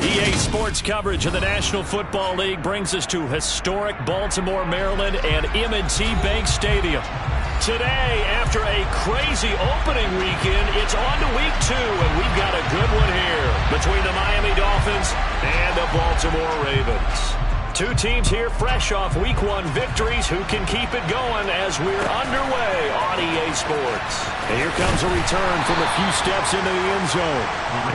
EA Sports coverage of the National Football League brings us to historic Baltimore, Maryland and M&T Bank Stadium. Today, after a crazy opening weekend, it's on to week 2, and we've got a good one here between the Miami Dolphins and the Baltimore Ravens. Two teams here fresh off week 1 victories who can keep it going as we're underway on EA Sports. And here comes a return from a few steps into the end zone.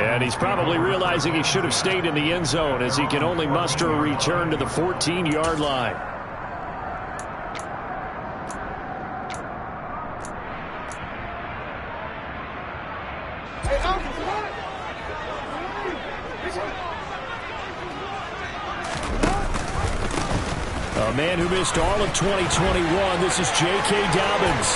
And he's probably realizing he should have stayed in the end zone as he can only muster a return to the 14-yard line. A man who missed all of 2021, this is J.K. Dobbins.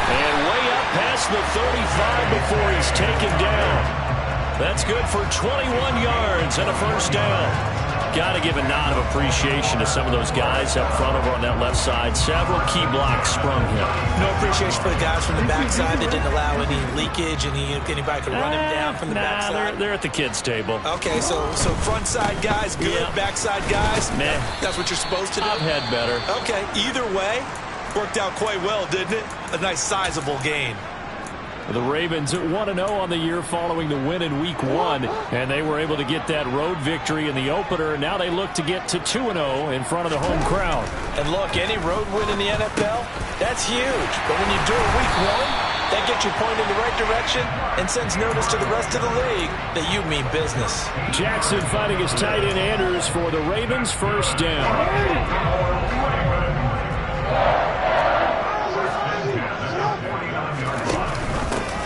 And way up past the 35 before he's taken down. That's good for 21 yards and a first down. Got to give a nod of appreciation to some of those guys up front over on that left side. Several key blocks sprung him. No appreciation for the guys from the backside that didn't allow any leakage, and anybody could run him down from the backside. They're at the kids' table. Okay, so front side guys good, yeah. Backside guys, nah. That's what you're supposed to do? I've had better. Okay, either way, worked out quite well, didn't it? A nice sizable gain. The Ravens 1-0 on the year following the win in week 1, and they were able to get that road victory in the opener. Now they look to get to 2-0 in front of the home crowd. And look, any road win in the NFL, that's huge. But when you do it week 1, that gets you pointed in the right direction and sends notice to the rest of the league that you mean business. Jackson finding his tight end Andrews for the Ravens, first down.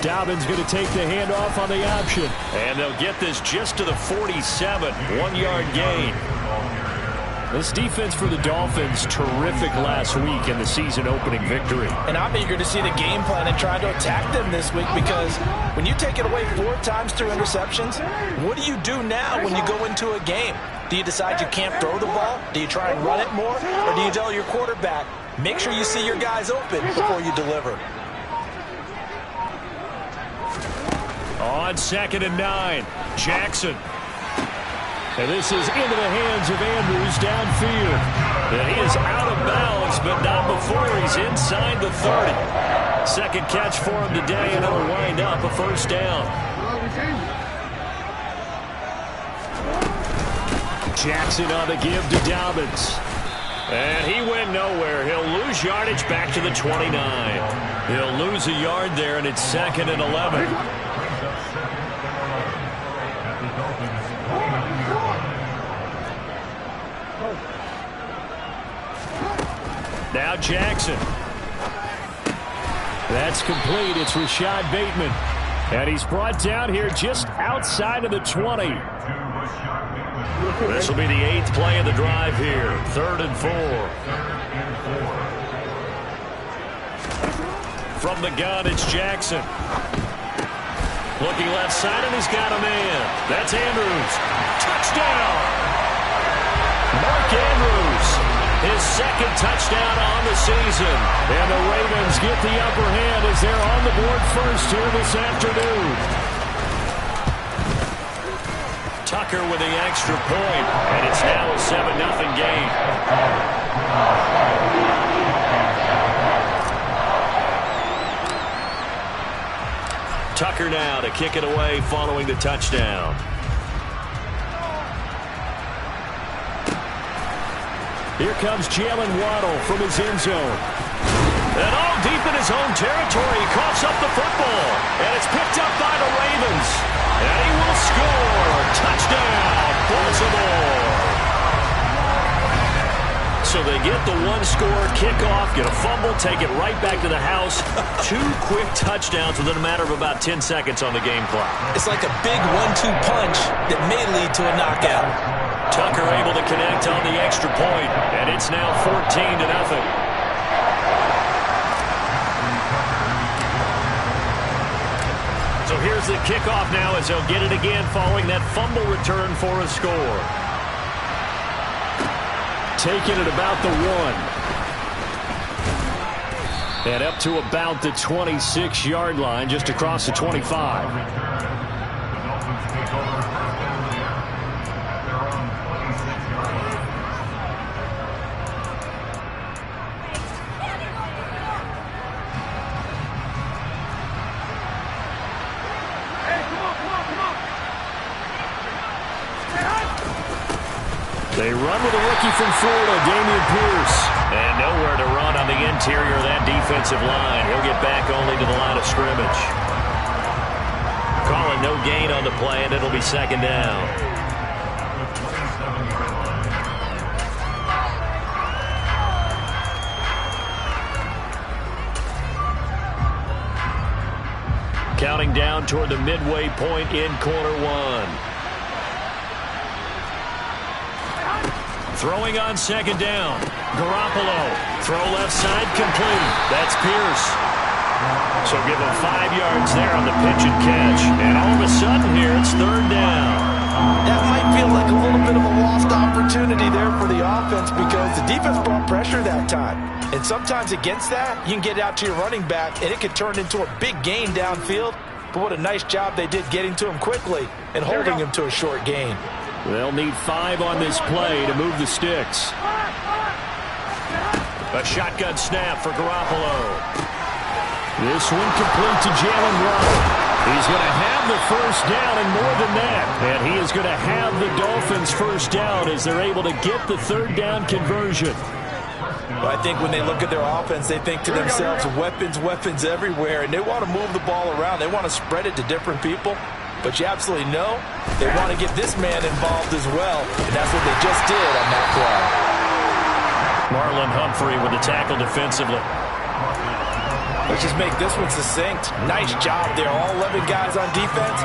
Dobbins going to take the handoff on the option. And they'll get this just to the 47. 1-yard gain. This defense for the Dolphins, terrific last week in the season opening victory. And I'm eager to see the game plan and try to attack them this week, because when you take it away 4 times through interceptions, what do you do now when you go into a game? Do you decide you can't throw the ball? Do you try and run it more? Or do you tell your quarterback, make sure you see your guys open before you deliver? On 2nd and 9, Jackson. And this is into the hands of Andrews downfield. And he is out of bounds, but not before he's inside the 30. Second catch for him today, and it'll wind up a first down. Jackson on the give to Dobbins. And he went nowhere. He'll lose yardage back to the 29. He'll lose a yard there, and it's 2nd and 11. Now Jackson. That's complete. It's Rashad Bateman. And he's brought down here just outside of the 20. This will be the 8th play of the drive here. 3rd and 4. From the gun, it's Jackson. Looking left side, and he's got a man. That's Andrews. Touchdown! Mark Andrews. His 2nd touchdown on the season. And the Ravens get the upper hand as they're on the board first here this afternoon. Tucker with the extra point, and it's now a 7-0 game. Tucker now to kick it away following the touchdown. Here comes Jalen Waddle from his end zone. And all deep in his own territory, he coughs up the football. And it's picked up by the Ravens. And he will score. Touchdown, Baltimore. So they get the 1-score kickoff, get a fumble, take it right back to the house. 2 quick touchdowns within a matter of about 10 seconds on the game clock. It's like a big 1-2 punch that may lead to a knockout. Tucker able to connect on the extra point, and it's now 14-0. So here's the kickoff now as they'll get it again following that fumble return for a score. Taking it about the 1. And up to about the 26-yard line, just across the 25. run with a rookie from Florida, Dameon Pierce. And nowhere to run on the interior of that defensive line. He'll get back only to the line of scrimmage. Calling no gain on the play, and it'll be second down. Counting down toward the midway point in quarter one. Throwing on second down. Garoppolo. Throw left side complete. That's Pierce. So give him 5 yards there on the pitch and catch. And all of a sudden here, it's third down. That might feel like a little bit of a lost opportunity there for the offense because the defense brought pressure that time. And sometimes against that, you can get out to your running back, and it can turn into a big gain downfield. But what a nice job they did getting to him quickly and holding him to a short gain. They'll need 5 on this play to move the sticks. A shotgun snap for Garoppolo. This one complete to Jalen Waddle. He's going to have the first down and more than that. And he is going to have the Dolphins' first down as they're able to get the third down conversion. Well, I think when they look at their offense, they think to themselves, weapons, weapons everywhere. And they want to move the ball around. They want to spread it to different people. But you absolutely know they want to get this man involved as well. And that's what they just did on that play. Marlon Humphrey with the tackle defensively. Let's just make this one succinct. Nice job there. All 11 guys on defense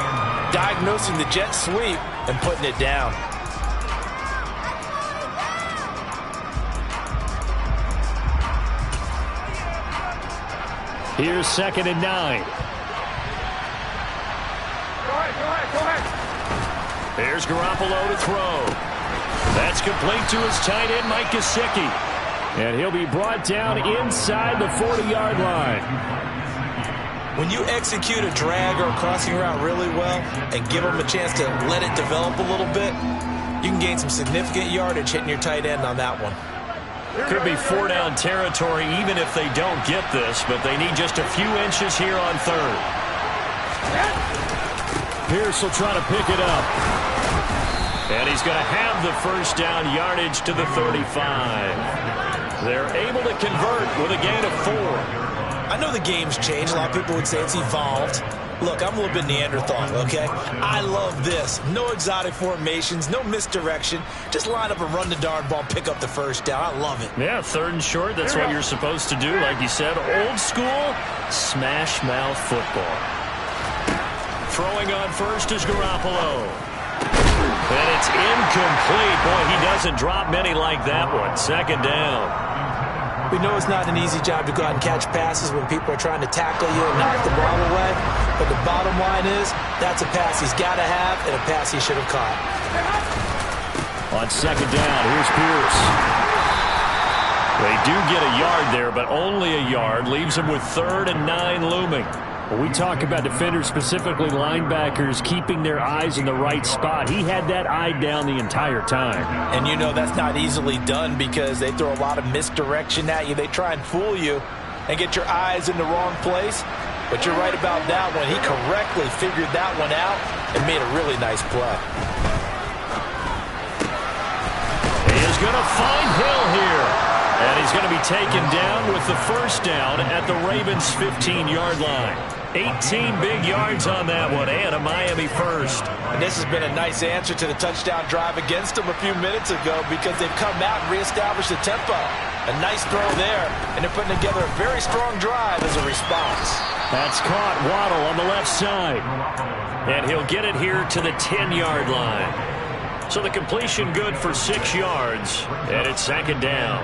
diagnosing the jet sweep and putting it down. Here's 2nd and 9. Go ahead. There's Garoppolo to throw. That's complete to his tight end, Mike Gesicki. And he'll be brought down inside the 40-yard line. When you execute a drag or a crossing route really well and give them a chance to let it develop a little bit, you can gain some significant yardage hitting your tight end on that one. Could be 4-down territory even if they don't get this, but they need just a few inches here on third. Pierce will try to pick it up. And he's going to have the first down, yardage to the 35. They're able to convert with a gain of 4. I know the game's changed. A lot of people would say it's evolved. Look, I'm a little bit Neanderthal, okay? I love this. No exotic formations, no misdirection. Just line up and run the darn ball, pick up the first down. I love it. Yeah, 3rd and short. That's what you're supposed to do. Like you said, old school, smash mouth football. Throwing on first is Garoppolo. And it's incomplete. Boy, he doesn't drop many like that one. 2nd down. We know it's not an easy job to go out and catch passes when people are trying to tackle you and knock the ball away. But the bottom line is, that's a pass he's got to have and a pass he should have caught. On 2nd down, here's Pierce. They do get a yard there, but only a yard. Leaves them with 3rd and 9 looming. When we talk about defenders, specifically linebackers, keeping their eyes in the right spot, he had that eye down the entire time. And you know that's not easily done because they throw a lot of misdirection at you. They try and fool you and get your eyes in the wrong place. But you're right about that one. He correctly figured that one out and made a really nice play. He is going to find Hill here. And he's going to be taken down with the first down at the Ravens' 15-yard line. 18 big yards on that one, and a Miami first. And this has been a nice answer to the touchdown drive against them a few minutes ago because they've come out and reestablished the tempo. A nice throw there, and they're putting together a very strong drive as a response. That's caught. Waddle on the left side. And he'll get it here to the 10-yard line. So the completion good for 6 yards, and it's 2nd down.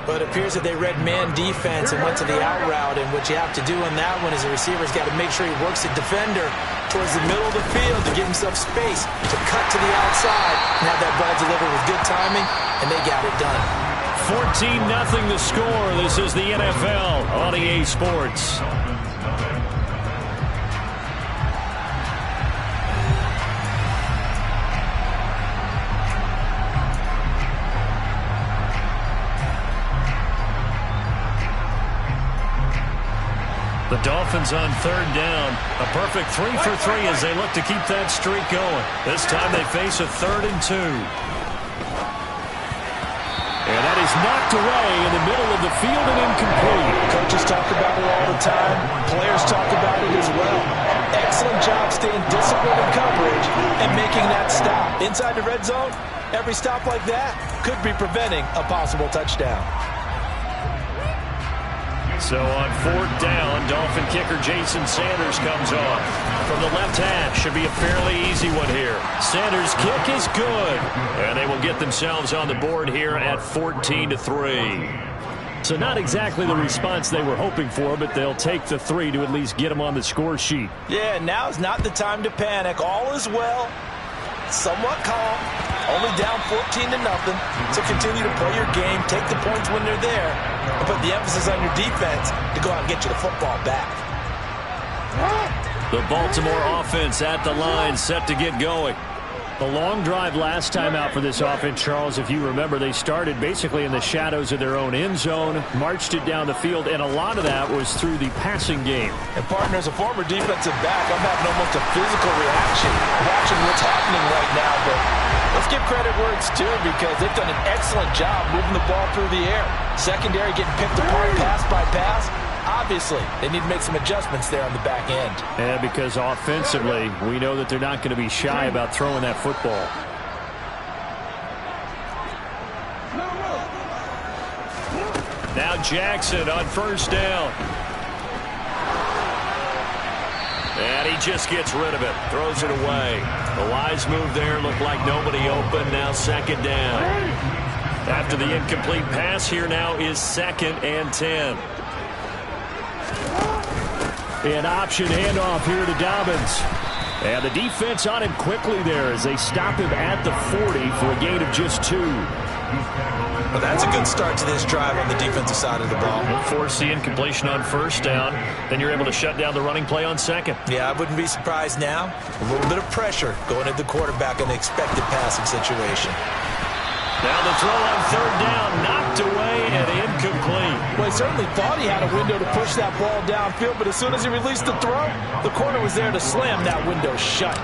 But it appears that they read man defense and went to the out route. And what you have to do on that one is the receiver's got to make sure he works the defender towards the middle of the field to give himself space to cut to the outside and have that ball delivered with good timing, and they got it done. 14-0 the score. This is the NFL on EA Sports. The Dolphins on 3rd down. A perfect 3 for 3 as they look to keep that streak going. This time they face a 3rd and 2. is knocked away in the middle of the field and incomplete. Coaches talk about it all the time. Players talk about it as well. Excellent job staying disciplined in coverage and making that stop. Inside the red zone, every stop like that could be preventing a possible touchdown. So on 4th down, Dolphin kicker Jason Sanders comes on. From the left hash, should be a fairly easy one here. Sanders' kick is good. And they will get themselves on the board here at 14-3. So not exactly the response they were hoping for, but they'll take the 3 to at least get them on the score sheet. Yeah, now's not the time to panic. All is well. Somewhat calm. Only down 14-0. So continue to play your game, take the points when they're there, and put the emphasis on your defense to go out and get you the football back. The Baltimore offense at the line, set to get going. The long drive last time out for this offense, Charles, if you remember, they started basically in the shadows of their own end zone, marched it down the field, and a lot of that was through the passing game. And partner, as a former defensive back, I'm having almost a physical reaction watching what's happening right now. But let's give credit where it's due, because they've done an excellent job moving the ball through the air. Secondary getting picked apart pass by pass. Obviously, they need to make some adjustments there on the back end. Yeah, because offensively, we know that they're not going to be shy about throwing that football. Now Jackson on 1st down. And he just gets rid of it, throws it away. The wise move there, looked like nobody open. Now 2nd down. After the incomplete pass, here now is 2nd and 10. An option handoff here to Dobbins. And the defense on him quickly there as they stop him at the 40 for a gain of just 2. Well, that's a good start to this drive on the defensive side of the ball. Force the incompletion on 1st down. Then you're able to shut down the running play on 2nd. Yeah, I wouldn't be surprised now. A little bit of pressure going at the quarterback in the expected passing situation. Now the throw on 3rd down, knocked away and incomplete. Well, he certainly thought he had a window to push that ball downfield, but as soon as he released the throw, the corner was there to slam that window shut.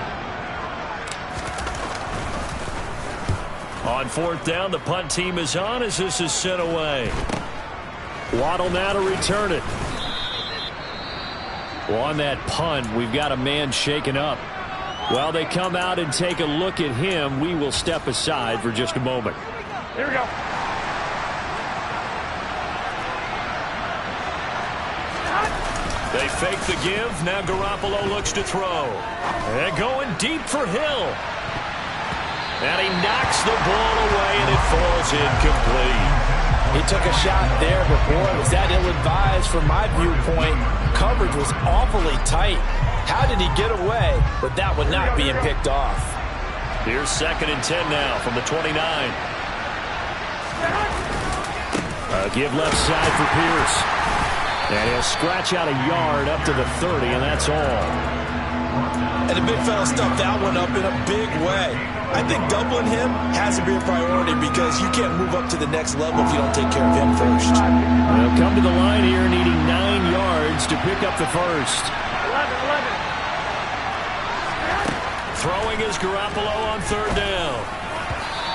On 4th down, the punt team is on as this is sent away. Waddle now to return it. Well, on that punt, we've got a man shaken up. While they come out and take a look at him, we will step aside for just a moment. Here we go. They fake the give. Now Garoppolo looks to throw. And going deep for Hill. And he knocks the ball away, and it falls incomplete. He took a shot there, but boy, was that ill-advised from my viewpoint. Coverage was awfully tight. How did he get away with that one not being picked off? Here's 2nd and 10 now from the 29. Give left side for Pierce. And he'll scratch out a yard up to the 30, and that's all. And the big fella stuffed that one up in a big way. I think doubling him has to be a priority, because you can't move up to the next level if you don't take care of him first. They'll come to the line here needing 9 yards to pick up the first. 11. Throwing is Garoppolo on 3rd down.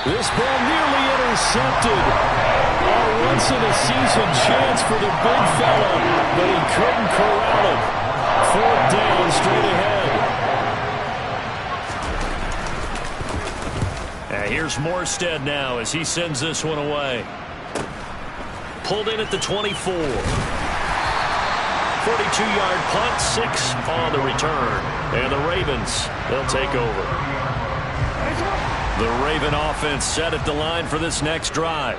This ball nearly intercepted. A once-in-a-season chance for the big fella, but he couldn't corral it. 4th down straight ahead. And here's Morstead now as he sends this one away. Pulled in at the 24. 42-yard punt, 6 on the return. And the Ravens, they'll take over. The Raven offense set at the line for this next drive.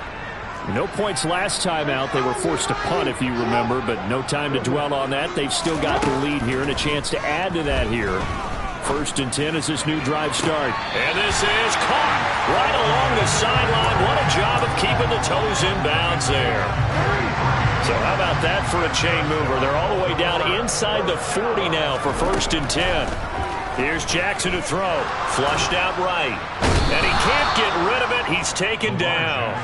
No points last time out. They were forced to punt, if you remember, but no time to dwell on that. They've still got the lead here and a chance to add to that here. 1st and 10 as this new drive start. And this is caught right along the sideline. What a job of keeping the toes in bounds there. So how about that for a chain mover? They're all the way down inside the 40 now for 1st and 10. Here's Jackson to throw. Flushed out right. And he can't get rid of it. He's taken down.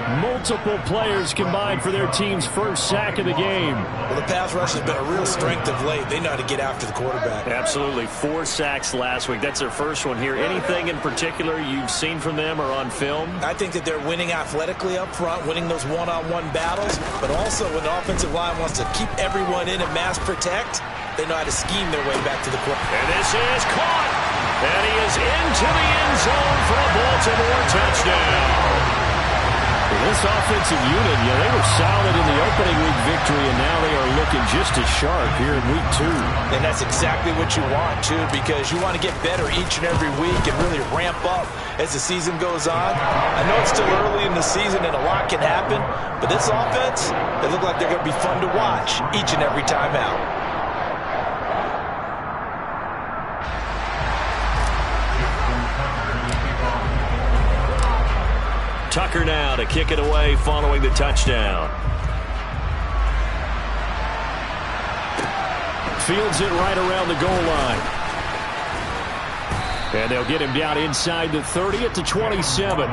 Multiple players combined for their team's first sack of the game. Well, the pass rush has been a real strength of late. They know how to get after the quarterback. Absolutely. 4 sacks last week. That's their first one here. Anything in particular you've seen from them or on film? I think that they're winning athletically up front, winning those one-on-one battles, but also when the offensive line wants to keep everyone in and mass protect, they know how to scheme their way back to the quarterback. And this is caught. And he is into the end zone for a Baltimore touchdown. This offensive unit, they were solid in the opening week victory, and now they are looking just as sharp here in week 2. And that's exactly what you want, too, because you want to get better each and every week and really ramp up as the season goes on. I know it's still early in the season and a lot can happen, but this offense, they look like they're going to be fun to watch each and every time out. Tucker now to kick it away following the touchdown. Fields it right around the goal line. And they'll get him down inside the 30 at the 27.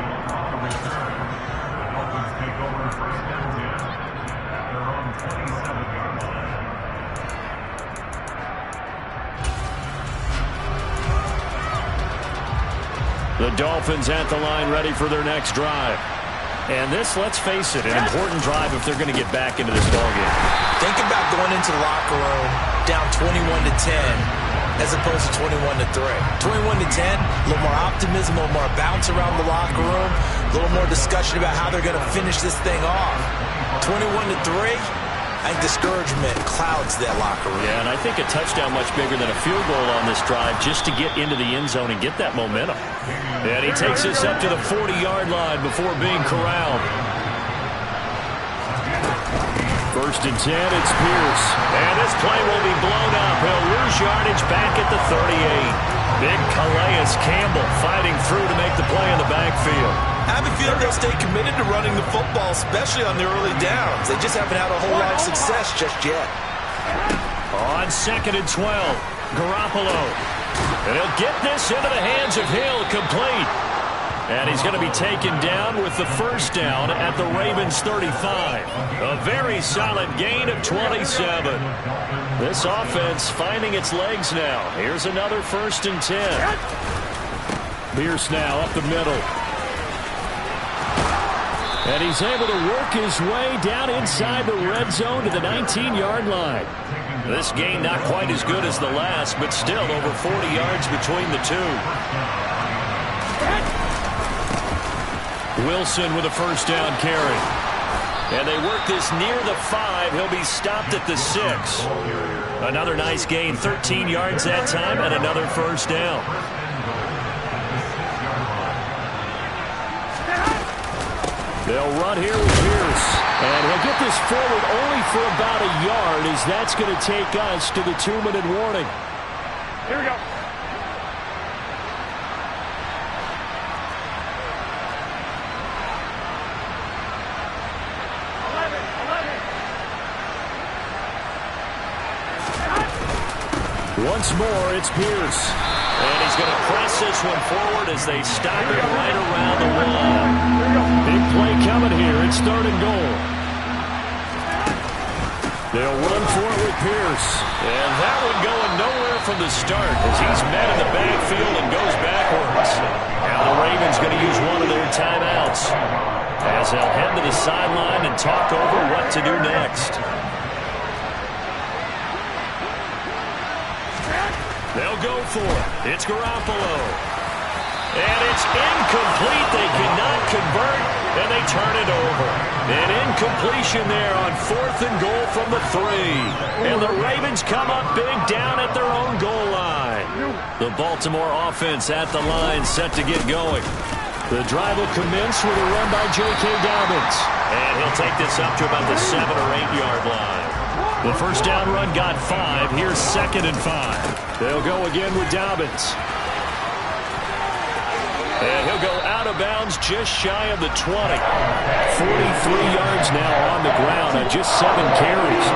The Dolphins at the line ready for their next drive. And this, let's face it, an important drive if they're going to get back into this ballgame. Think about going into the locker room down 21-10 as opposed to 21-3. 21-10, a little more optimism, a little more bounce around the locker room, a little more discussion about how they're going to finish this thing off. 21-3. I think discouragement clouds that locker room. Yeah, and I think a touchdown much bigger than a field goal on this drive just to get into the end zone and get that momentum. And he takes this up to the 40-yard line before being corralled. 1st and 10, it's Pierce. And this play will be blown up. He'll lose yardage back at the 38. Big Calais Campbell fighting through to make the play in the backfield. I have a feeling they'll stay committed to running the football, especially on the early downs. They just haven't had a whole lot of success just yet. On 2nd and 12, Garoppolo. And he'll get this into the hands of Hill, complete. And he's going to be taken down with the first down at the Ravens' 35. A very solid gain of 27. This offense finding its legs now. Here's another 1st and 10. Pierce now up the middle. And he's able to work his way down inside the red zone to the 19-yard line. This gain not quite as good as the last, but still over 40 yards between the two. Wilson with a first down carry. And they work this near the 5. He'll be stopped at the 6. Another nice gain, 13 yards that time, and another first down. They'll run here with Pierce. And he'll get this forward only for about a yard, as that's going to take us to the 2-minute warning. Here we go. Once more, it's Pierce. And he's going to press this one forward as they stop it right around the wall. Big play coming here. It's 3rd and goal. They'll run for it with Pierce. And that one going nowhere from the start as he's met in the backfield and goes backwards. Now the Ravens going to use one of their timeouts as they'll head to the sideline and talk over what to do next. They'll go for it. It's Garoppolo. And it's incomplete. They cannot convert, and they turn it over. An incompletion there on 4th and goal from the 3. And the Ravens come up big down at their own goal line. The Baltimore offense at the line set to get going. The drive will commence with a run by J.K. Dobbins. And he'll take this up to about the 7 or 8 yard line. The first down run got 5. Here's 2nd and 5. They'll go again with Dobbins. And he'll go out of bounds just shy of the 20. 43 yards now on the ground on just 7 carries.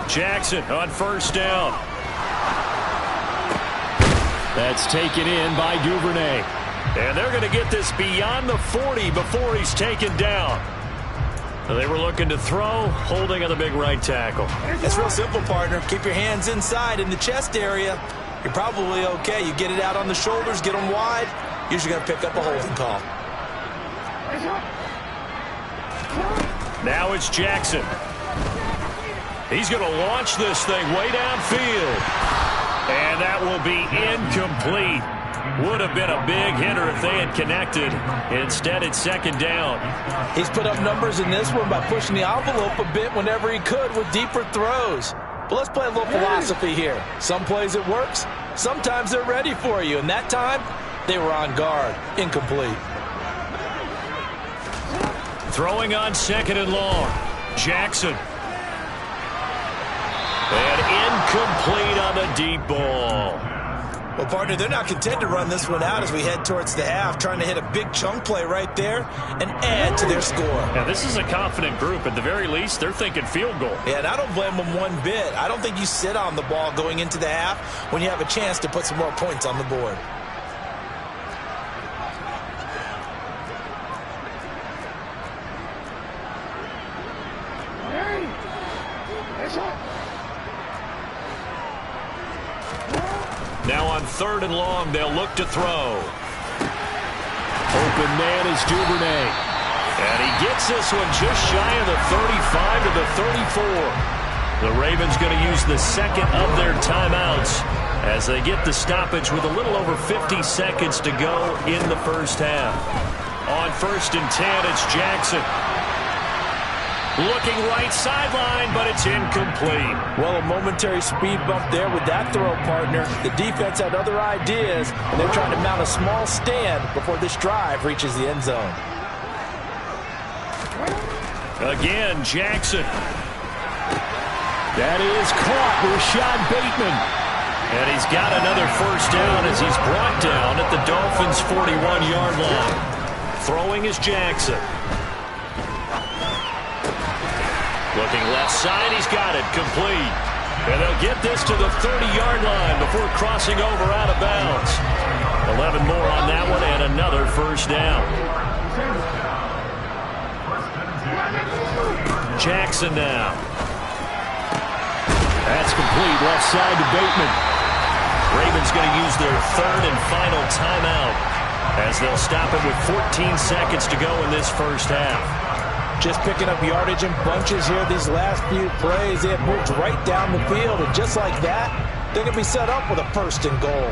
Jackson on first down. That's taken in by Duvernay. And they're going to get this beyond the 40 before he's taken down. They were looking to throw, holding on the big right tackle. It's real simple, partner. Keep your hands inside in the chest area. You're probably okay. You get it out on the shoulders, get them wide. Usually going to pick up a holding call. Now it's Jackson. He's going to launch this thing way downfield. And that will be incomplete. Would have been a big hitter if they had connected. Instead, it's second down. He's put up numbers in this one by pushing the envelope a bit whenever he could with deeper throws. But let's play a little philosophy here. Some plays it works. Sometimes they're ready for you. And that time, they were on guard. Incomplete. Throwing on second and long. Jackson. And incomplete on the deep ball. Well, partner, they're not content to run this one out as we head towards the half, trying to hit a big chunk play right there and add to their score. Yeah, this is a confident group. At the very least, they're thinking field goal. Yeah, and I don't blame them one bit. I don't think you sit on the ball going into the half when you have a chance to put some more points on the board. Now on third and long, they'll look to throw. Open man is Duvernay. And he gets this one just shy of the 35 to the 34. The Ravens going to use the second of their timeouts as they get the stoppage with a little over 50 seconds to go in the first half. On first and 10, it's Jackson. Looking right sideline, but it's incomplete. Well, a momentary speed bump there with that throw, partner. The defense had other ideas, and they're trying to mount a small stand before this drive reaches the end zone. Again, Jackson. That is caught. Rashad Bateman. And he's got another first down as he's brought down at the Dolphins' 41-yard line. Throwing is Jackson. Looking left side, he's got it, complete. And they'll get this to the 30-yard line before crossing over out of bounds. 11 more on that one and another first down. Jackson now. That's complete, left side to Bateman. Ravens going to use their third and final timeout as they'll stop it with 14 seconds to go in this first half. Just picking up yardage in bunches here these last few plays. They have moved right down the field, and just like that, they're going to be set up with a first and goal.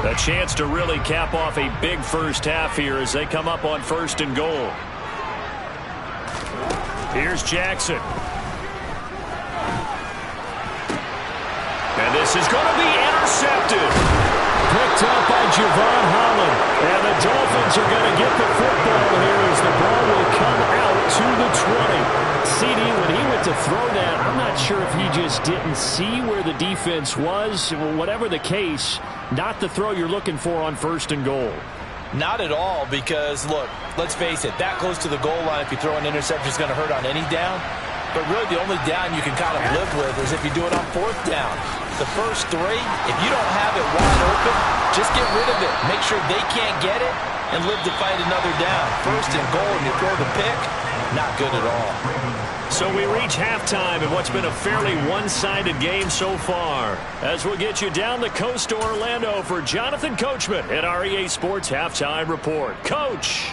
A chance to really cap off a big first half here as they come up on first and goal. Here's Jackson. And this is going to be intercepted. Picked up by Javon Holland. And the Dolphins are going to get the football here as the ball will come out to the 20. CD, when he went to throw that, I'm not sure if he just didn't see where the defense was. Whatever the case, not the throw you're looking for on first and goal. Not at all, because, look, let's face it, that close to the goal line, if you throw an interception, is going to hurt on any down. But really, the only down you can kind of live with is if you do it on fourth down. The first three, if you don't have it wide open, just get rid of it. Make sure they can't get it and live to fight another down. First and goal, and you throw the pick, not good at all. So we reach halftime in what's been a fairly one-sided game so far. As we'll get you down the coast to Orlando for Jonathan Coachman at our EA Sports Halftime Report. Coach,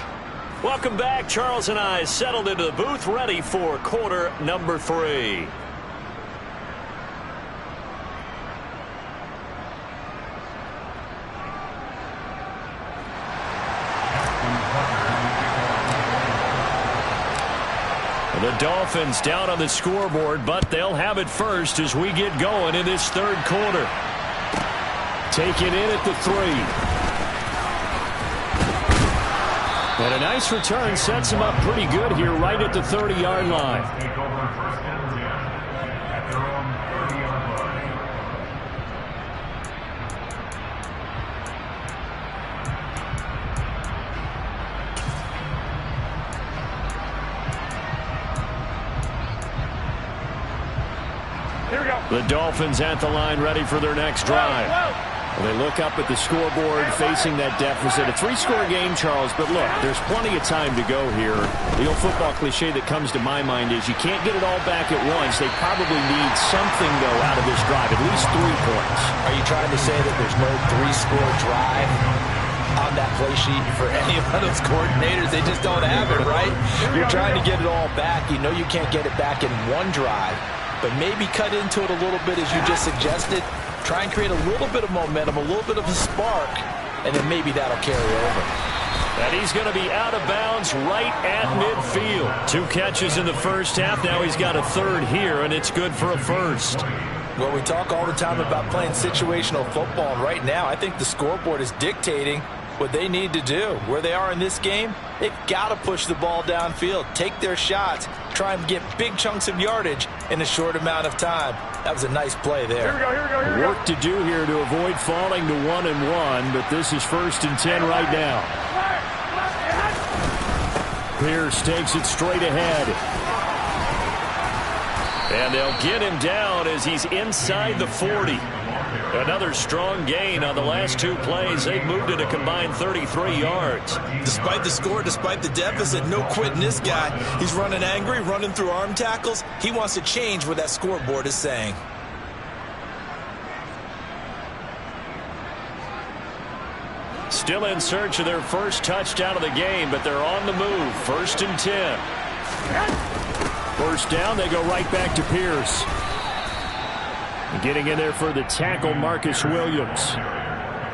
welcome back. Charles and I settled into the booth ready for quarter number 3. The Dolphins down on the scoreboard, but they'll have it first as we get going in this third quarter. Taken in at the 3. And a nice return sets him up pretty good here right at the 30-yard line. Here we go. The Dolphins at the line ready for their next drive. Well, they look up at the scoreboard facing that deficit. A 3-score game, Charles, but look, there's plenty of time to go here. The old football cliche that comes to my mind is you can't get it all back at once. They probably need something, though, out of this drive, at least 3 points. Are you trying to say that there's no 3-score drive on that play sheet for any of those coordinators? They just don't have it, right? You're trying to get it all back. You know you can't get it back in one drive, but maybe cut into it a little bit as you just suggested. Try and create a little bit of momentum, a little bit of a spark, and then maybe that'll carry over. And he's going to be out of bounds right at midfield. 2 catches in the first half. Now he's got a 3rd here, and it's good for a 1st. Well, we talk all the time about playing situational football, and right now I think the scoreboard is dictating what they need to do. Where they are in this game, they've got to push the ball downfield, take their shots, try and get big chunks of yardage in a short amount of time. That was a nice play there. Here we go, here we go, here we go. Work to do here to avoid falling to 1-1, but this is 1st and 10 right now. Pierce takes it straight ahead. And they'll get him down as he's inside the 40. Another strong gain on the last 2 plays. They've moved it a combined 33 yards. Despite the score, despite the deficit, no quitting this guy. He's running angry, running through arm tackles. He wants to change what that scoreboard is saying. Still in search of their first touchdown of the game, but they're on the move. 1st and 10. First down, they go right back to Pierce. Getting in there for the tackle, Marcus Williams.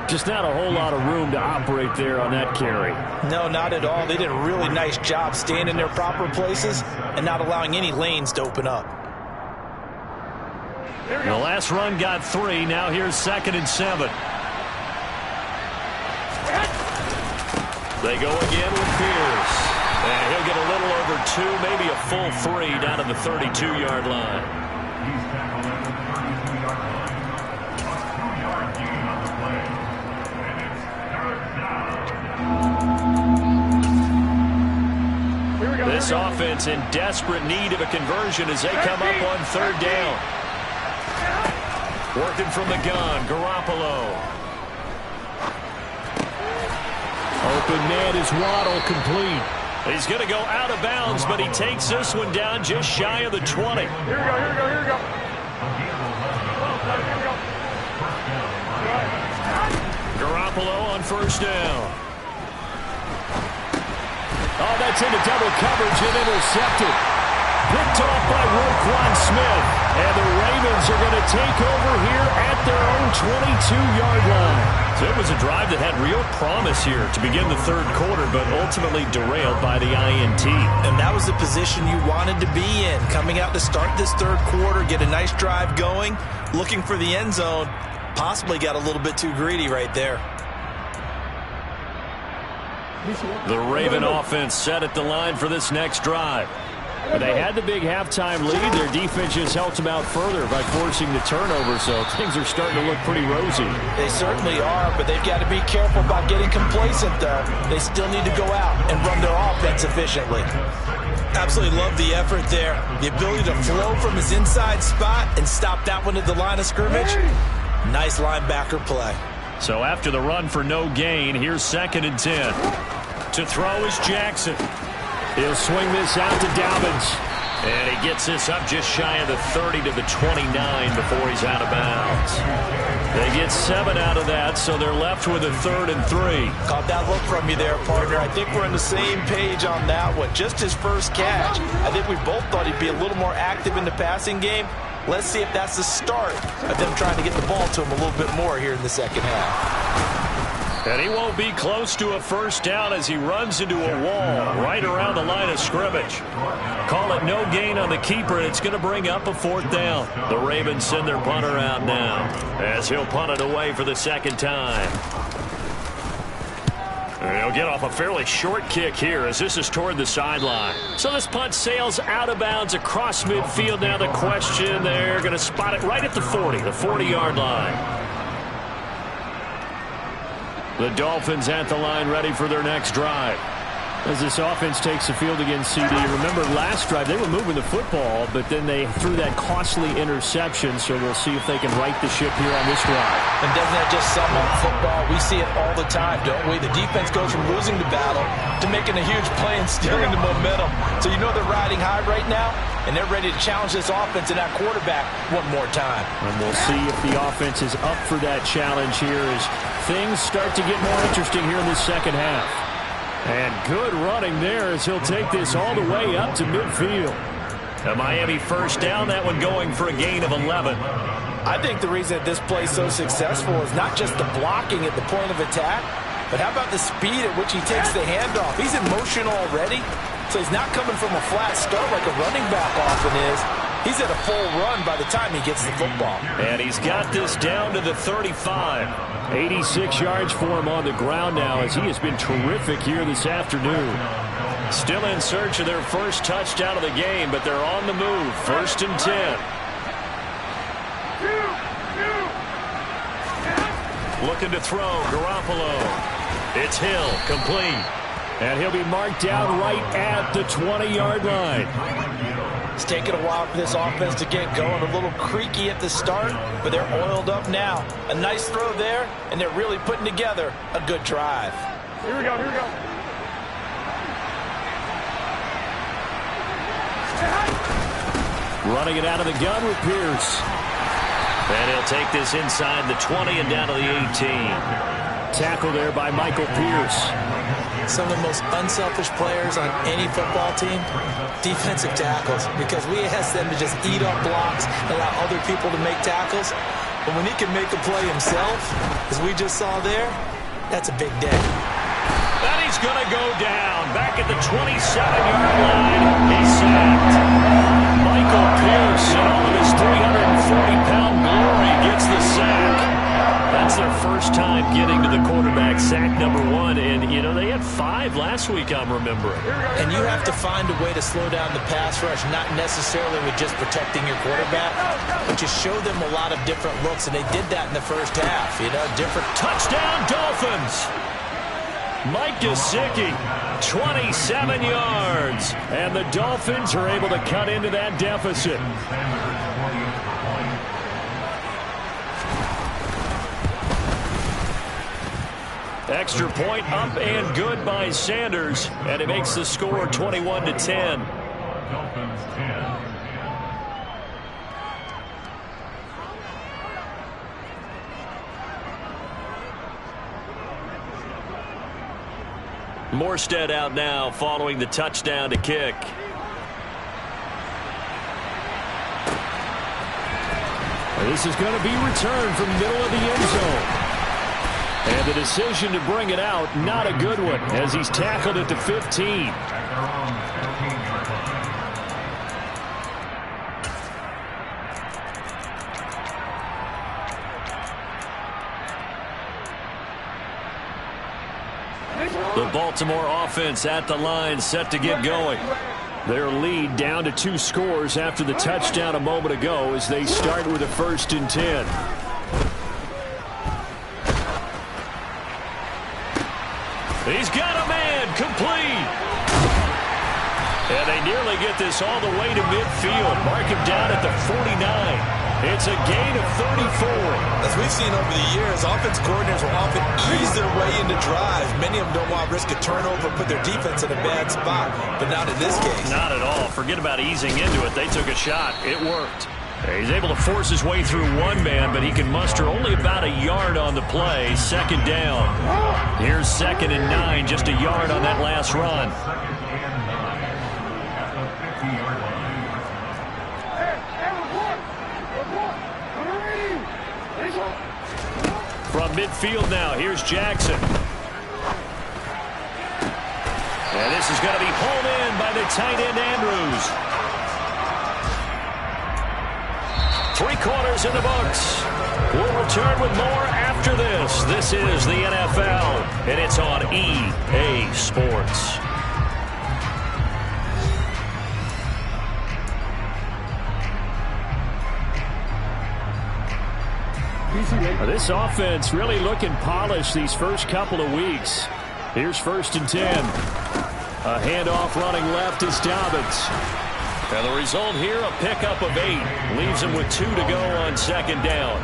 Just not a whole lot of room to operate there on that carry. No, not at all. They did a really nice job staying in their proper places and not allowing any lanes to open up. The last run got 3. Now here's 2nd and 7. They go again with Pierce. And he'll get a little over 2, maybe a full 3 down to the 32-yard line. This offense in desperate need of a conversion as they come up on 3rd down. Working from the gun, Garoppolo. Open man is Waddle, complete. He's going to go out of bounds, but he takes this one down just shy of the 20. Here we go, here we go, here we go. Garoppolo on 1st down. Oh, that's into double coverage and intercepted. Picked off by Roquan Smith. And the Ravens are going to take over here at their own 22-yard line. So it was a drive that had real promise here to begin the 3rd quarter, but ultimately derailed by the INT. And that was the position you wanted to be in. Coming out to start this 3rd quarter, get a nice drive going, looking for the end zone. Possibly got a little bit too greedy right there. The Raven offense set at the line for this next drive. They had the big halftime lead. Their defense just helped them out further by forcing the turnover, so things are starting to look pretty rosy. They certainly are, but they've got to be careful about getting complacent, though. They still need to go out and run their offense efficiently. Absolutely love the effort there. The ability to flow from his inside spot and stop that one at the line of scrimmage. Nice linebacker play. So after the run for no gain, here's 2nd and 10. To throw is Jackson. He'll swing this out to Dobbins. And he gets this up just shy of the 30 to the 29 before he's out of bounds. They get 7 out of that, so they're left with a 3rd and 3. Caught that look from you there, partner. I think we're on the same page on that one. Just his first catch. I think we both thought he'd be a little more active in the passing game. Let's see if that's the start of them trying to get the ball to him a little bit more here in the 2nd half. And he won't be close to a 1st down as he runs into a wall right around the line of scrimmage. Call it no gain on the keeper, and it's going to bring up a 4th down. The Ravens send their punter out now as he'll punt it away for the 2nd time. And he'll get off a fairly short kick here as this is toward the sideline. So this punt sails out of bounds across midfield. Now the question, they're going to spot it right at the 40, the 40-yard line. The Dolphins at the line ready for their next drive. As this offense takes the field against CD, remember last drive they were moving the football, but then they threw that costly interception, so we'll see if they can right the ship here on this drive. And doesn't that just sum up football? We see it all the time, don't we? The defense goes from losing the battle to making a huge play and stealing the momentum. So you know they're riding high right now, and they're ready to challenge this offense and that quarterback one more time. And we'll see if the offense is up for that challenge here as things start to get more interesting here in the second half. And good running there as he'll take this all the way up to midfield. A Miami first down, that one going for a gain of 11. I think the reason that this play is so successful is not just the blocking at the point of attack, but how about the speed at which he takes the handoff? He's in motion already, so he's not coming from a flat start like a running back often is. He's at a full run by the time he gets the football. And he's got this down to the 35. 86 yards for him on the ground now as he has been terrific here this afternoon. Still in search of their first touchdown of the game, but they're on the move. 1st and 10. Looking to throw, Garoppolo. It's Hill, complete. And he'll be marked down right at the 20-yard line. It's taken a while for this offense to get going. A little creaky at the start, but they're oiled up now. A nice throw there, and they're really putting together a good drive. Here we go, here we go. Running it out of the gun with Pierce. And he'll take this inside the 20 and down to the 18. Tackle there by Michael Pierce. Some of the most unselfish players on any football team, defensive tackles, because we ask them to just eat up blocks, allow other people to make tackles. But when he can make a play himself, as we just saw there, that's a big day. And he's going to go down. Back at the 27-yard line, he's sacked. Michael Pierce, in all of his 340-pound glory, gets the sack. That's their first time getting to the quarterback, sack number 1. And, you know, they had 5 last week, I'm remembering. And you have to find a way to slow down the pass rush, not necessarily with just protecting your quarterback, but just show them a lot of different looks. And they did that in the first half, you know, different. Touchdown, Dolphins. Mike Gesicki, 27 yards. And the Dolphins are able to cut into that deficit. Extra point up and good by Sanders, and it makes the score 21-10. Dolphins 10. Morstead out now following the touchdown to kick. This is going to be returned from middle of the end zone. And the decision to bring it out, not a good one, as he's tackled at the 15. The Baltimore offense at the line, set to get going. Their lead down to 2 scores after the touchdown a moment ago as they start with a 1st and 10. He's got a man, complete. And they nearly get this all the way to midfield. Mark him down at the 49. It's a gain of 34. As we've seen over the years, offense coordinators will often ease their way into drives. Many of them don't want to risk a turnover, put their defense in a bad spot, but not in this case. Not at all. Forget about easing into it. They took a shot. It worked. He's able to force his way through one man, but he can muster only about a yard on the play. 2nd down. Here's 2nd and 9, just a yard on that last run. From midfield now, here's Jackson. And this is going to be pulled in by the tight end Andrews. 3 quarters in the books. We'll return with more after this. This is the NFL, and it's on EA Sports. This offense really looking polished these first couple of weeks. Here's 1st and 10. A handoff running left is Dobbins. And the result here, a pickup of 8. Leaves him with 2 to go on second down.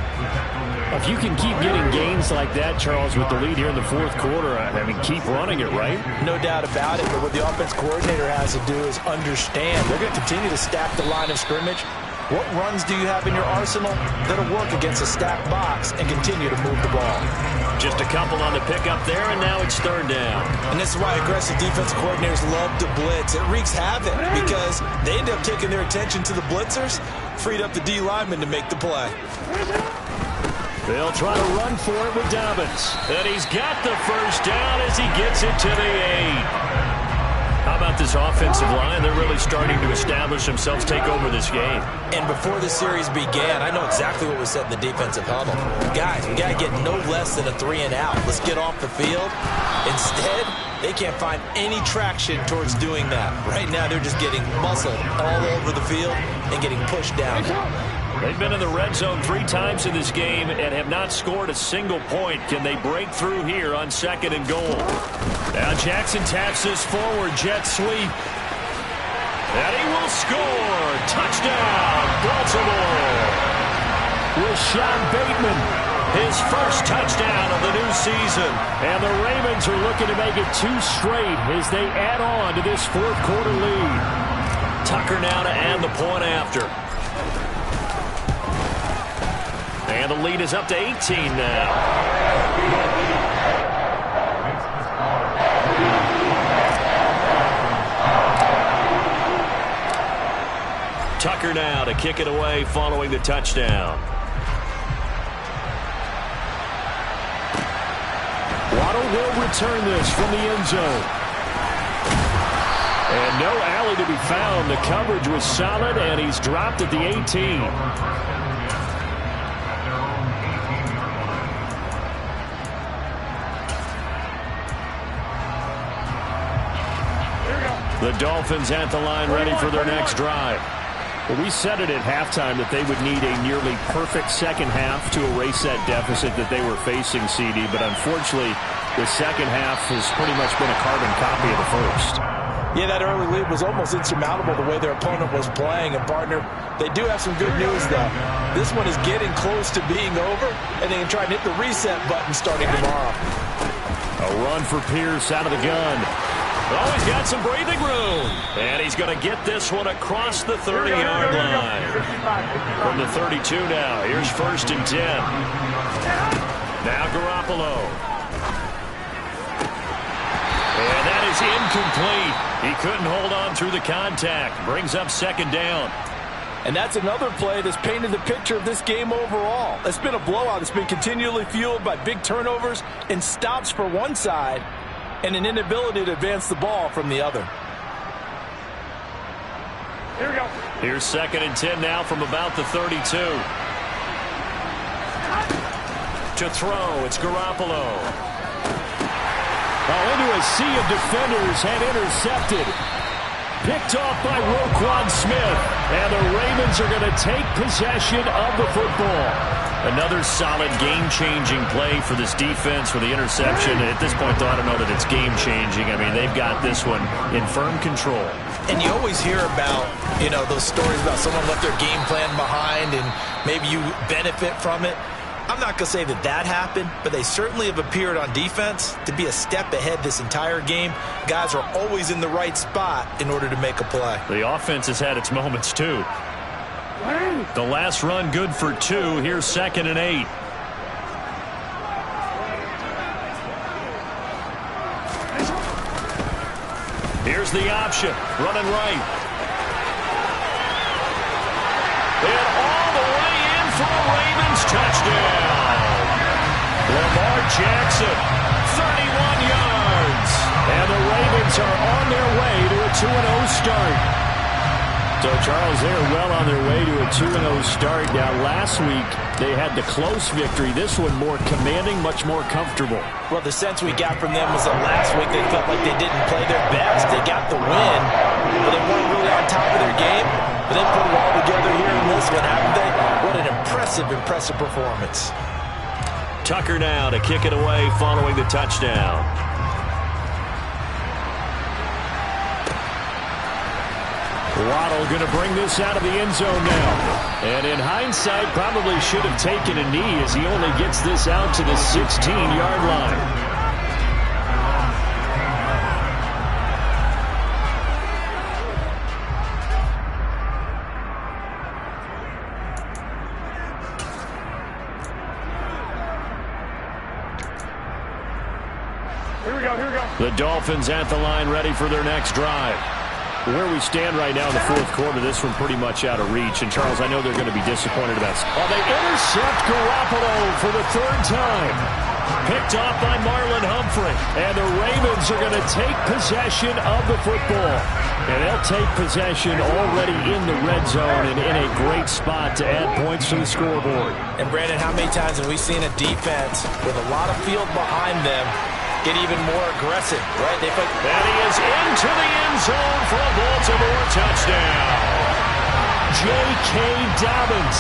If you can keep getting gains like that, Charles, with the lead here in the fourth quarter, I mean, keep running it, right? No doubt about it, but what the offense coordinator has to do is understand. They're going to continue to stack the line of scrimmage. What runs do you have in your arsenal that'll work against a stacked box and continue to move the ball? Just a couple on the pickup there, and now it's third down. And this is why aggressive defensive coordinators love to blitz. It wreaks havoc because they end up taking their attention to the blitzers, freed up the D lineman to make the play. They'll try to run for it with Dobbins. And he's got the first down as he gets it to the 8. How about this offensive line? They're really starting to establish themselves, take over this game. And before the series began, I know exactly what was said in the defensive huddle. Guys, we got to get no less than a 3-and-out. Let's get off the field. Instead, they can't find any traction towards doing that. Right now, they're just getting muscled all over the field and getting pushed down. They've been in the red zone 3 times in this game and have not scored a single point. Can they break through here on second and goal? Now Jackson taps this forward, jet sweep. And he will score. Touchdown, Baltimore. Rashad Bateman, his first touchdown of the new season. And the Ravens are looking to make it 2 straight as they add on to this fourth quarter lead. Tucker now to add the point after. And the lead is up to 18 now. Tucker now to kick it away following the touchdown. Waddle will return this from the end zone. And no alley to be found. The coverage was solid, and he's dropped at the 18. The Dolphins at the line ready for their next drive. Well, we said it at halftime that they would need a nearly perfect second half to erase that deficit that they were facing, CD. But unfortunately, the second half has pretty much been a carbon copy of the first. Yeah, that early lead was almost insurmountable the way their opponent was playing. And, partner, they do have some good news, though. This one is getting close to being over, and they can try and hit the reset button starting tomorrow. A run for Pierce out of the gun. Oh, he's got some breathing room. And he's going to get this one across the 30-yard line. From the 32 now. Here's 1st and 10. Now Garoppolo. And that is incomplete. He couldn't hold on through the contact. Brings up second down. And that's another play that's painted the picture of this game overall. It's been a blowout. It's been continually fueled by big turnovers and stops for one side, and an inability to advance the ball from the other. Here we go. Here's 2nd and 10 now from about the 32. To throw, it's Garoppolo. Into a sea of defenders and intercepted. Picked off by Roquan Smith. And the Ravens are going to take possession of the football. Another solid game-changing play for this defense with the interception. At this point, though, I don't know that it's game-changing. I mean, they've got this one in firm control. And you always hear about, those stories about someone left their game plan behind and maybe you benefit from it. I'm not going to say that that happened, but they certainly have appeared on defense to be a step ahead this entire game. Guys are always in the right spot in order to make a play. The offense has had its moments, too. The last run good for 2. Here's 2nd and 8. Here's the option. Running right. And all the way in for a Ravens touchdown. Lamar Jackson, 31 yards. And the Ravens are on their way to a 2-0 start. So, Charles, they're well on their way to a 2-0 start. Now, last week, they had the close victory. This one more commanding, much more comfortable. Well, the sense we got from them was that last week they felt like they didn't play their best. They got the win, but they weren't really on top of their game. But they put it all together here in this one, haven't they? What an impressive performance. Tucker now to kick it away following the touchdown. Waddle going to bring this out of the end zone now. And in hindsight, probably should have taken a knee as he only gets this out to the 16-yard line. The Dolphins at the line ready for their next drive. Where we stand right now in the fourth quarter, this one pretty much out of reach. And, Charles, I know they're going to be disappointed about it. Oh, they intercept Garoppolo for the third time. Picked off by Marlon Humphrey. And the Ravens are going to take possession of the football. And they'll take possession already in the red zone and in a great spot to add points to the scoreboard. And, Brandon, how many times have we seen a defense with a lot of field behind them get even more aggressive, right? And he is into the end zone for a Baltimore touchdown. J.K. Dobbins,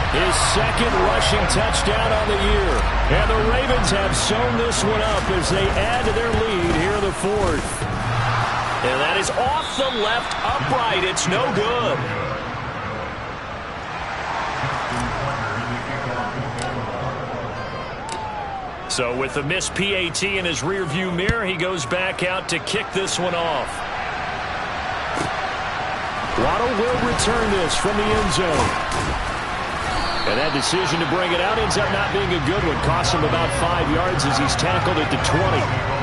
his second rushing touchdown on the year. And the Ravens have sewn this one up as they add to their lead here in the fourth. And that is off the left upright. It's no good. So with the missed PAT in his rearview mirror, he goes back out to kick this one off. Waddle will return this from the end zone. And that decision to bring it out ends up not being a good one. Costs him about 5 yards as he's tackled at the 20.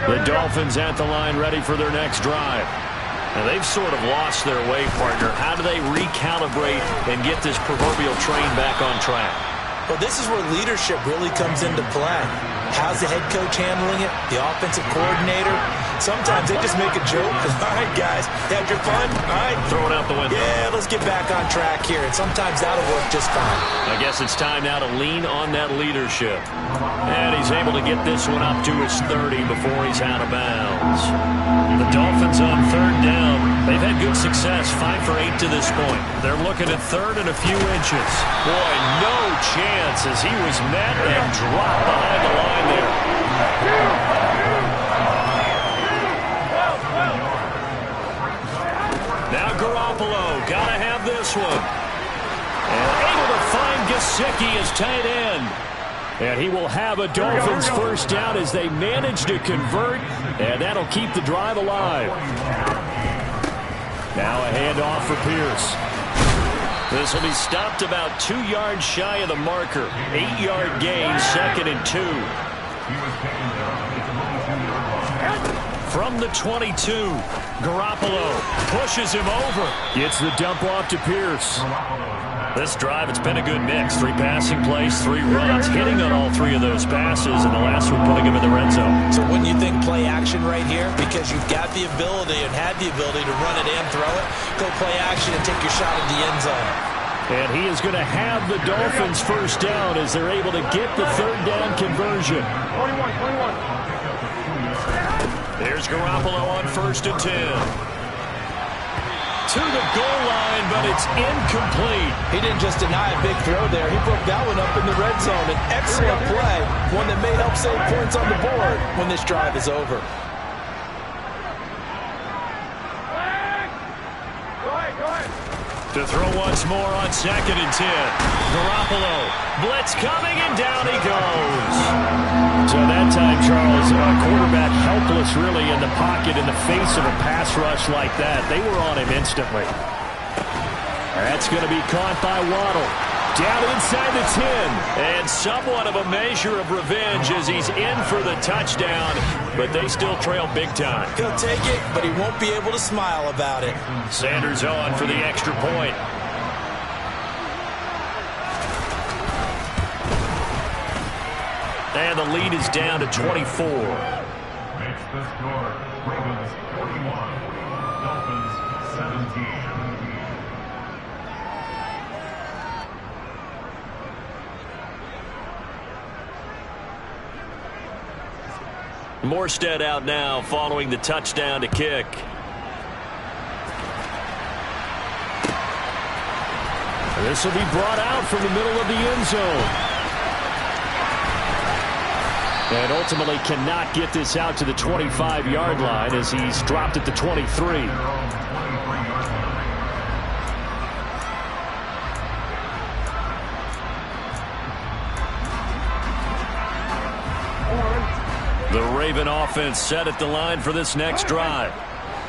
The Dolphins at the line ready for their next drive. Now they've sort of lost their way, partner. How do they recalibrate and get this proverbial train back on track? Well, this is where leadership really comes into play. How's the head coach handling it? The offensive coordinator? Sometimes they just make a joke. All right, guys, you had your fun? All right. Throw it out the window. Yeah, let's get back on track here. And sometimes that'll work just fine. I guess it's time now to lean on that leadership. And he's able to get this one up to his 30 before he's out of bounds. The Dolphins on third down. They've had good success, 5 for 8 to this point. They're looking at third and a few inches. Boy, no chance as he was met and dropped behind the line there. Now Garoppolo, gotta have this one. And able to find Gesicki as tight end. And he will have a Dolphins first down as they manage to convert, and that'll keep the drive alive. Now a handoff for Pierce. This will be stopped about 2 yards shy of the marker. 8-yard gain, 2nd and 2. From the 22, Garoppolo pushes him over. Gets the dump off to Pierce. This drive, it's been a good mix. 3 passing plays, 3 runs, hitting on all 3 of those passes, and the last one putting him in the red zone. So wouldn't you think play action right here? Because you've got the ability and had the ability to run it and throw it. Go play action and take your shot at the end zone. And he is going to have the Dolphins first down as they're able to get the third down conversion. 21. There's Garoppolo on 1st and 10. To the goal line, but it's incomplete. He didn't just deny a big throw there. He broke that one up in the red zone. An excellent play, one that may help save points on the board when this drive is over. To throw once more on 2nd and 10. Garoppolo, blitz coming, and down he goes. So that time, Charles, a quarterback helpless really in the pocket in the face of a pass rush like that. They were on him instantly. That's going to be caught by Waddle. Down inside the 10. And somewhat of a measure of revenge as he's in for the touchdown. But they still trail big time. He'll take it, but he won't be able to smile about it. Sanders on for the extra point. And the lead is down to 24. Makes the score Ravens 41, Dolphins 17. Morstead out now following the touchdown to kick. This will be brought out from the middle of the end zone. And ultimately cannot get this out to the 25-yard line as he's dropped at the 23. The Raven offense set at the line for this next drive.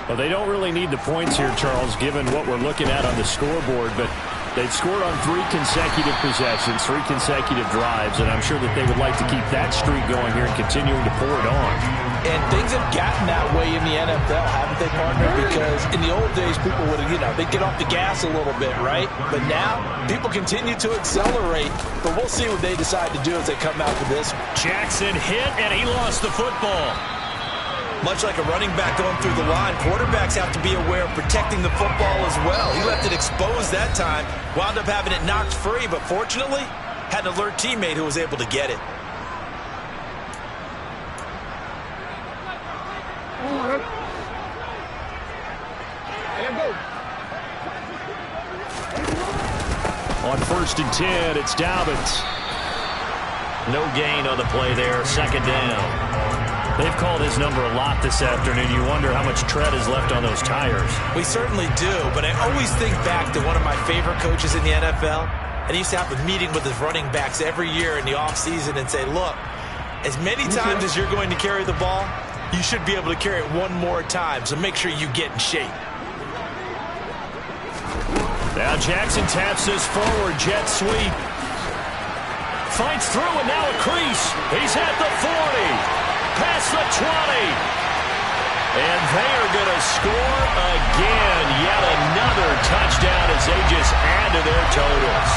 Well, they don't really need the points here, Charles, given what we're looking at on the scoreboard, but they've scored on 3 consecutive possessions, 3 consecutive drives, and I'm sure that they would like to keep that streak going here and continuing to pour it on. And things have gotten that way in the NFL, haven't they, partner? Because in the old days, people would, they'd get off the gas a little bit, right? But now, people continue to accelerate, but we'll see what they decide to do as they come out with this. Jackson hit, and he lost the football. Much like a running back going through the line, quarterbacks have to be aware of protecting the football as well. He left it exposed that time, wound up having it knocked free, but fortunately, had an alert teammate who was able to get it. On 1st and 10, it's Dobbins. No gain on the play there, 2nd down. They've called his number a lot this afternoon. You wonder how much tread is left on those tires. We certainly do, but I always think back to one of my favorite coaches in the NFL, and he used to have a meeting with his running backs every year in the offseason and say, look, as many times as you're going to carry the ball, you should be able to carry it one more time, so make sure you get in shape. Now Jackson taps this forward, jet sweep. Fights through, and now a crease. He's at the 40. Past the 20. And they are going to score again. Yet another touchdown as they just add to their totals.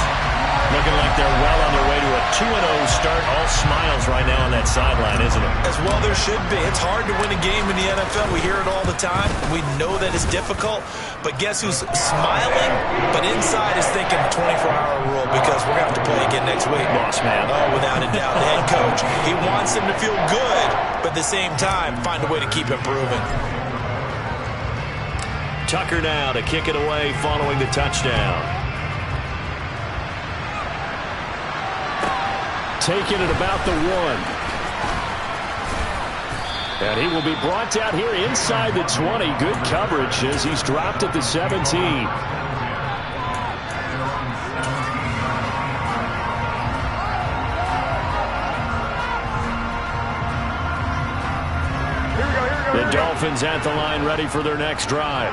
Looking like they're well on their way to a 2-0 start. All smiles right now on that sideline, isn't it? As well there should be. It's hard to win a game in the NFL. We hear it all the time. We know that it's difficult. But guess who's smiling? But inside is thinking 24-hour rule because we're going to have to play again next week. Boss man. Oh, without a doubt. The head coach, he wants them to feel good, but at the same time, find a way to keep improving. Tucker now to kick it away following the touchdown. Taking it about the 1. And he will be brought down here inside the 20. Good coverage as he's dropped at the 17. The Dolphins at the line ready for their next drive.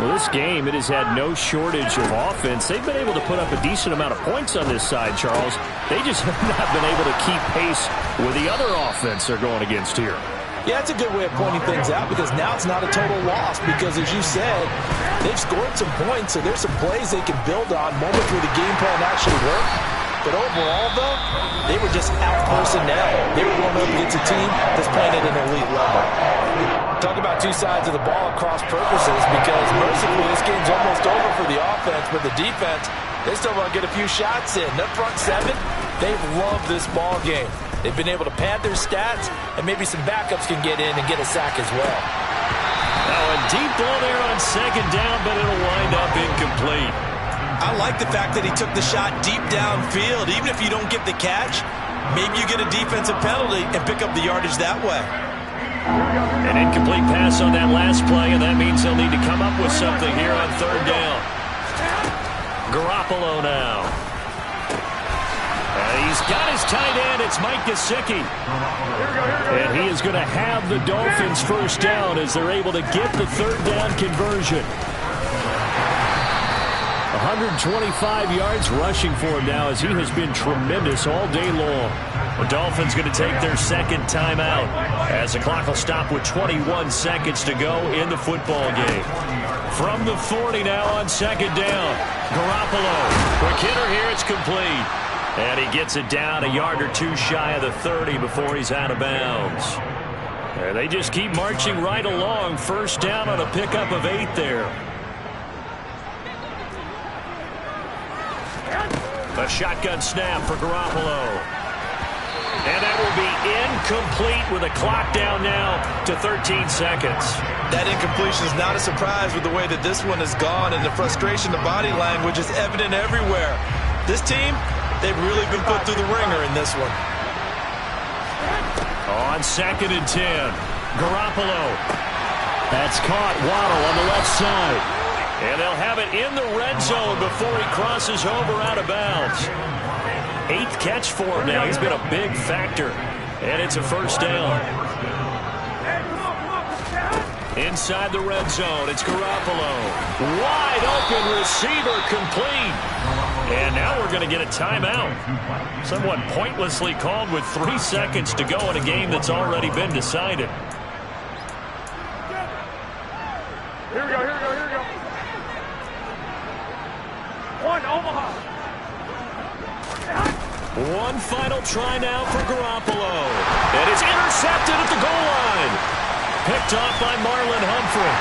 Well, this game, it has had no shortage of offense. They've been able to put up a decent amount of points on this side, Charles. They just have not been able to keep pace with the other offense they're going against here. Yeah, that's a good way of pointing things out because now it's not a total loss because, as you said, they've scored some points, so there's some plays they can build on, moments where the game plan actually worked. But overall, though, they were just out-personnel. They were going up against a team that's playing at an elite level. Talk about two sides of the ball at cross purposes because, mercifully, this game's almost over for the offense, but the defense, they still want to get a few shots in. Their front 7, they've loved this ball game. They've been able to pad their stats, and maybe some backups can get in and get a sack as well. Now a deep ball there on 2nd down, but it'll wind up incomplete. I like the fact that he took the shot deep downfield. Even if you don't get the catch, maybe you get a defensive penalty and pick up the yardage that way. An incomplete pass on that last play, and that means they'll need to come up with something here on 3rd down. Garoppolo now. He's got his tight end. It's Mike Gesicki. And he is going to have the Dolphins first down as they're able to get the 3rd down conversion. 125 yards rushing for him now as he has been tremendous all day long. The Dolphins going to take their 2nd timeout as the clock will stop with 21 seconds to go in the football game. From the 40 now on 2nd down. Garoppolo. Quick hitter here. It's complete. And he gets it down a yard or 2 shy of the 30 before he's out of bounds. And they just keep marching right along. First down on a pickup of 8 there. A shotgun snap for Garoppolo. And that will be incomplete with a clock down now to 13 seconds. That incompletion is not a surprise with the way that this one has gone, and the frustration, the body language is evident everywhere. This team, they've really been put through the ringer in this one. On 2nd and 10, Garoppolo. That's caught. Waddle on the left side. And they'll have it in the red zone before he crosses over out of bounds. 8th catch for him now. He's been a big factor. And it's a first down. Inside the red zone, it's Garoppolo. Wide open receiver, complete. And now we're going to get a timeout. Somewhat pointlessly called with 3 seconds to go in a game that's already been decided. Here we go, here we go, here we go. One, Omaha. One final try now for Garoppolo. And it's intercepted at the goal line. Picked off by Marlon Humphrey.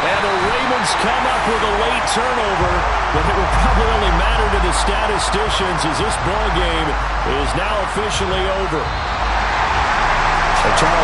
And the Ravens come up with a late turnover, but it will probably only matter to the statisticians as this ball game is now officially over.